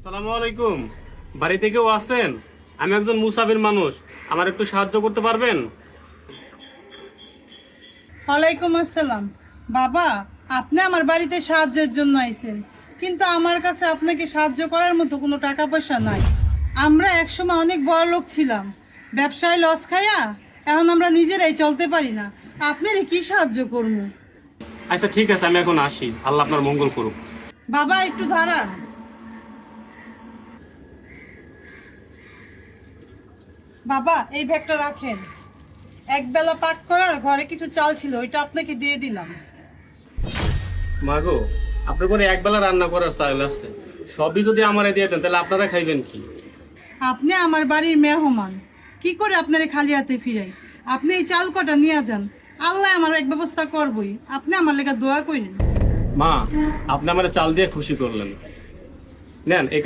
আসসালামু আলাইকুম। বাড়িতে কেউ আছেন? আমি একজন মুসাফির মানুষ, আমার একটু সাহায্য করতে পারবেন? ওয়ালাইকুম আসসালাম। বাবা, আপনি আমার বাড়িতে সাহায্যের জন্য আইছেন, কিন্তু আমার কাছে আপনাকে সাহায্য করার মতো কোনো টাকা পয়সা নাই। আমরা একসময় অনেক বড় লোক ছিলাম, ব্যবসায় লস খাইয়া এখন আমরা নিজেরাই চলতে পারি না। আপনারই কি সাহায্য করবো? আচ্ছা ঠিক আছে, আমি এখন আসি। আল্লাহ আপনার মঙ্গল করুক। বাবা একটু দাঁড়ান। বাবা এই ব্যাগটা রাখেন, এক বেলা পাক করার ঘরে কিছু চাল ছিল, ওইটা আপনাকে দিয়ে দিলাম। মাগো, আপনার ঘরে একবেলা রান্না করার চাল আছে, সবই যদি আমারে দিয়ে দেন তাহলে আপনারা খাইবেন কি? আপনি আমার বাড়ির মেহমান, কি করে আপনারে খালি হাতে ফিরাই? আপনি এই চাল কটা নিয়ে যান, আল্লাহ আমার এক ব্যবস্থা করবই। আপনি আমার লেগে দোয়া করেন। মা, আপনি আমার চাল দিয়ে খুশি করলেন। নেন,